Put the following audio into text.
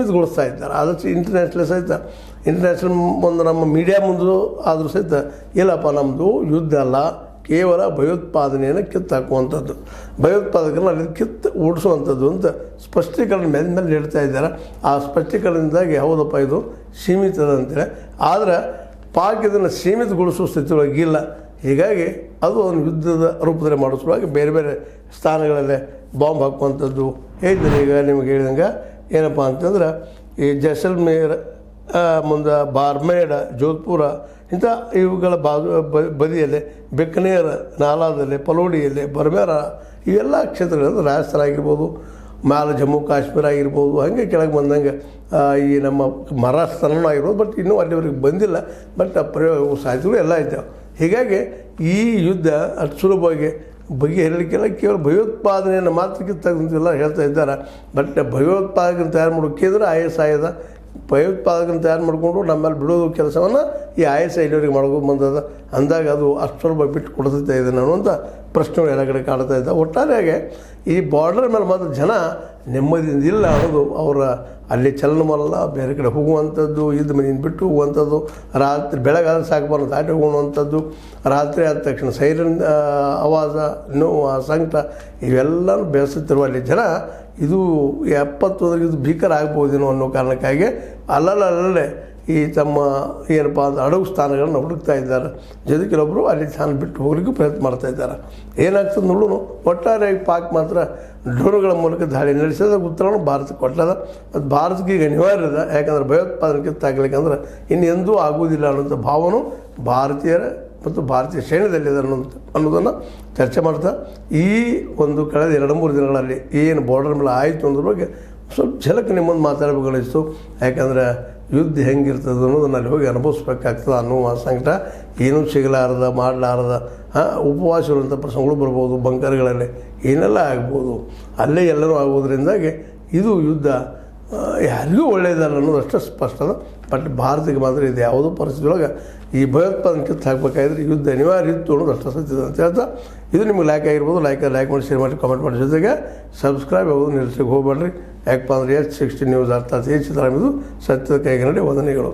ಸೀಮಿತಗೊಳಿಸ್ತಾ ಇದ್ದಾರೆ. ಆದಷ್ಟು ಇಂಟರ್ನ್ಯಾಷನಲ್ ಸಹಿತ ಇಂಟರ್ನ್ಯಾಷನಲ್ ಒಂದು ನಮ್ಮ ಮೀಡಿಯಾ ಮುಂದೆ ಆದರೂ ಸಹಿತ ಇಲ್ಲಪ್ಪ ನಮ್ಮದು ಯುದ್ಧ ಅಲ್ಲ, ಕೇವಲ ಭಯೋತ್ಪಾದನೆಯನ್ನು ಕಿತ್ತಾಕುವಂಥದ್ದು, ಭಯೋತ್ಪಾದಕರನ್ನ ಅಲ್ಲಿ ಓಡಿಸುವಂಥದ್ದು ಅಂತ ಸ್ಪಷ್ಟೀಕರಣ ಮೇಲೆ ಹೇಳ್ತಾ ಇದ್ದಾರೆ. ಆ ಸ್ಪಷ್ಟೀಕರಣದಿಂದಾಗಿ ಹೌದಪ್ಪ ಇದು ಸೀಮಿತದ ಅಂತೇಳಿ. ಆದರೆ ಪಾಕ್ ಇದನ್ನು ಸೀಮಿತಗೊಳಿಸುವ ಸ್ಥಿತಿಯೊಳಗಿಲ್ಲ. ಹೀಗಾಗಿ ಅದು ಒಂದು ಯುದ್ಧದ ರೂಪದಲ್ಲಿ ಮಾಡೋ ಸಲುವಾಗಿ ಬೇರೆ ಬೇರೆ ಸ್ಥಾನಗಳಲ್ಲೇ ಬಾಂಬ್ ಹಾಕುವಂಥದ್ದು ಹೇಳಿದರೆ. ಈಗ ನಿಮಗೆ ಹೇಳಿದಂಗೆ ಏನಪ್ಪ ಅಂತಂದ್ರೆ ಈ ಜೈಸಲ್ಮೇರ್, ಮುಂದೆ ಬಾರ್ಮೇಡ, ಜೋಧ್ಪುರ ಇಂಥ ಇವುಗಳ ಬದಿಯಲ್ಲೇ ಬಿಕನೇರ್, ನಾಲಾದಲ್ಲಿ, ಪಲೋಡಿಯಲ್ಲಿ, ಬರ್ಮೇರ ಇವೆಲ್ಲ ಕ್ಷೇತ್ರಗಳಲ್ಲಿ ರಾಜಸ್ಥಾನ ಆಗಿರ್ಬೋದು, ಮ್ಯಾಲೆ ಜಮ್ಮು ಕಾಶ್ಮೀರ ಆಗಿರ್ಬೋದು, ಹಾಗೆ ಕೆಳಗೆ ಬಂದಂಗೆ ಈ ನಮ್ಮ ಮಹಾರಾಷ್ಟ್ರನೂ ಆಗಿರ್ಬೋದು. ಬಟ್ ಇನ್ನೂ ಅಲ್ಲಿವರೆಗೆ ಬಂದಿಲ್ಲ. ಬಟ್ ಪ್ರಯೋಗ ಸಾಧ್ಯಗಳು ಎಲ್ಲ ಇದ್ದಾವೆ. ಹೀಗಾಗಿ ಈ ಯುದ್ಧ ಅಷ್ಟು ಸುಲಭವಾಗಿ ಬಗೆಹರಿಲಿಕ್ಕೆಲ್ಲ ಕೇವಲ ಭಯೋತ್ಪಾದನೆಯನ್ನು ಮಾತ್ರ ಕಿತ್ತಾಗಂತೆಲ್ಲ ಹೇಳ್ತಾ ಇದ್ದಾರೆ. ಬಟ್ ಭಯೋತ್ಪಾದಕನ ತಯಾರು ಮಾಡೋಕ್ಕೆ ಅಂದರೆ ISIದ ಭಯೋತ್ಪಾದಕನ ತಯಾರು ಮಾಡಿಕೊಂಡು ನಮ್ಮಲ್ಲಿ ಬಿಡೋದು ಕೆಲಸವನ್ನು ಈ ISI ಇಲ್ಲಿವರೆಗೆ ಮಾಡ್ಕೊಂಡು ಬಂದದ. ಅಂದಾಗ ಅದು ಅಷ್ಟು ಸುಲಭ ಬಿಟ್ಟು ಕೊಡ್ತಾ ಇದೆ ಅನ್ನುವಂಥ ಪ್ರಶ್ನೆಗಳು ಎಲ್ಲ ಕಡೆ ಕಾಡ್ತಾ ಇದ್ದ. ಒಟ್ಟಾರೆಯಾಗಿ ಈ ಬಾರ್ಡರ್ ಮೇಲೆ ಮಾತ್ರ ಜನ ನೆಮ್ಮದಿಯಿಂದ ಇಲ್ಲ ಅನ್ನೋದು ಅವರ ಅಲ್ಲಿ ಚಲನವಲ್ಲ, ಬೇರೆ ಕಡೆ ಹೋಗುವಂಥದ್ದು, ಇದ್ದ ಮನೆಯಿಂದ ಬಿಟ್ಟು ಹೋಗುವಂಥದ್ದು, ರಾತ್ರಿ ಬೆಳಗಾದ್ರೆ ಸಾಕಬಾರ್ದು ದಾಟಿ ಹೋಗುವಂಥದ್ದು, ರಾತ್ರಿ ಆದ ತಕ್ಷಣ ಸೈರನ್ ಆವಾಜ, ನೋವು, ಸಂಕಟ ಇವೆಲ್ಲನೂ ಬೆಳೆಸುತ್ತಿರುವ ಅಲ್ಲಿ ಜನ ಇದು 71 ಇದು ಭೀಕರ ಆಗ್ಬೋದೇನೋ ಅನ್ನೋ ಕಾರಣಕ್ಕಾಗಿ ಅಲ್ಲಲ್ಲೇ ಈ ತಮ್ಮ ಏನಪ್ಪ ಅಂತ ಅಡಗು ಸ್ಥಾನಗಳನ್ನು ಹುಡುಕ್ತಾ ಇದ್ದಾರೆ. ಜೊತೆಗೆ ಕೆಲವೊಬ್ಬರು ಅಲ್ಲಿ ಸ್ಥಾನ ಬಿಟ್ಟು ಹೋಗ್ಲಿಕ್ಕೂ ಪ್ರಯತ್ನ ಮಾಡ್ತಾ ಇದ್ದಾರೆ. ಏನಾಗ್ತದೆ ನೋಡೋಣ. ಒಟ್ಟಾರೆಯಾಗಿ ಪಾಕ್ ಮಾತ್ರ ಡ್ರೋನ್ಗಳ ಮೂಲಕ ದಾಳಿ ನಡೆಸಿದ ಉತ್ತರವನ್ನು ಭಾರತಕ್ಕೆ ಕೊಟ್ಟದ. ಅದು ಭಾರತಕ್ಕೆ ಈಗ ಅನಿವಾರ್ಯ ಇದೆ. ಯಾಕಂದ್ರೆ ಭಯೋತ್ಪಾದನೆ ಕಿತ್ತಾಗಲಿಕ್ಕಂದ್ರೆ ಇನ್ನೆಂದೂ ಆಗುವುದಿಲ್ಲ ಅನ್ನೋಂಥ ಭಾವನೆ ಭಾರತೀಯರ ಮತ್ತು ಭಾರತೀಯ ಸೈನ್ಯದಲ್ಲಿದೆ ಅನ್ನೋದನ್ನು ಚರ್ಚೆ ಮಾಡ್ತಾ ಈ ಒಂದು ಕಳೆದ 2-3 ದಿನಗಳಲ್ಲಿ ಏನು ಬಾರ್ಡರ್ ಮೇಲೆ ಆಯಿತು ಅನ್ನೋದ್ರ ಬಗ್ಗೆ ಸ್ವಲ್ಪ ಝಲಕ್ ನಿಮ್ಮೊಂದು ಮಾತಾಡಬೇಕನ್ನಿಸ್ತು. ಯಾಕಂದರೆ ಯುದ್ಧ ಹೆಂಗಿರ್ತದೆ ಅನ್ನೋದನ್ನು ಅಲ್ಲಿ ಹೋಗಿ ಅನುಭವಿಸ್ಬೇಕಾಗ್ತದೆ ಅನ್ನೋ ಸಂಕಟ. ಏನೂ ಸಿಗಲಾರದ ಮಾಡಲಾರದ ಉಪವಾಸ ಇರುವಂಥ ಪ್ರಸಂಗಗಳು ಬರ್ಬೋದು, ಬಂಕರ್ಗಳಲ್ಲಿ ಏನೆಲ್ಲ ಆಗ್ಬೋದು, ಅಲ್ಲೇ ಎಲ್ಲನೂ ಆಗೋದ್ರಿಂದಾಗಿ ಇದು ಯುದ್ಧ ಯಾರಿಗೂ ಒಳ್ಳೆಯದಲ್ಲ ಅನ್ನೋದು ಅಷ್ಟು ಸ್ಪಷ್ಟ ಅದ. ಬಟ್ ಭಾರತಕ್ಕೆ ಮಾತ್ರ ಇದು ಯಾವುದೋ ಪರಿಸ್ಥಿತಿ ಒಳಗೆ ಈ ಭಯೋತ್ಪಾದನೆ ಕಿತ್ತು ಹಾಕಬೇಕಾದ್ರೆ ಯುದ್ಧ ಅನಿವಾರ್ಯ ಇತ್ತು ಅನ್ನೋದು ಅಷ್ಟು ಸತ್ಯದ ಅಂತ ಹೇಳ್ತಾ, ಇದು ನಿಮ್ಗೆ ಲೈಕ್ ಆಗಿರ್ಬೋದು. ಲೈಕ್ ಮಾಡಿ, ಶೇರ್ ಮಾಡಿ, ಕಾಮೆಂಟ್ ಮಾಡಿ, ಜೊತೆಗೆ ಸಬ್ಸ್ಕ್ರೈಬ್ ಆಗೋದು ನಿಲ್ಲಿಸಲಿಕ್ಕೆ ಹೋಗಬೇಡ್ರಿ. ಯಾಕಪ್ಪ ಅಂದರೆ H16 ನ್ಯೂಸ್ ಅರ್ಥಾತ್ ಈ ಚಿತ್ರ ಇದು ಸತ್ಯದ ಕೈಗನ್ನಡಿ ವಂದನೆಗಳು.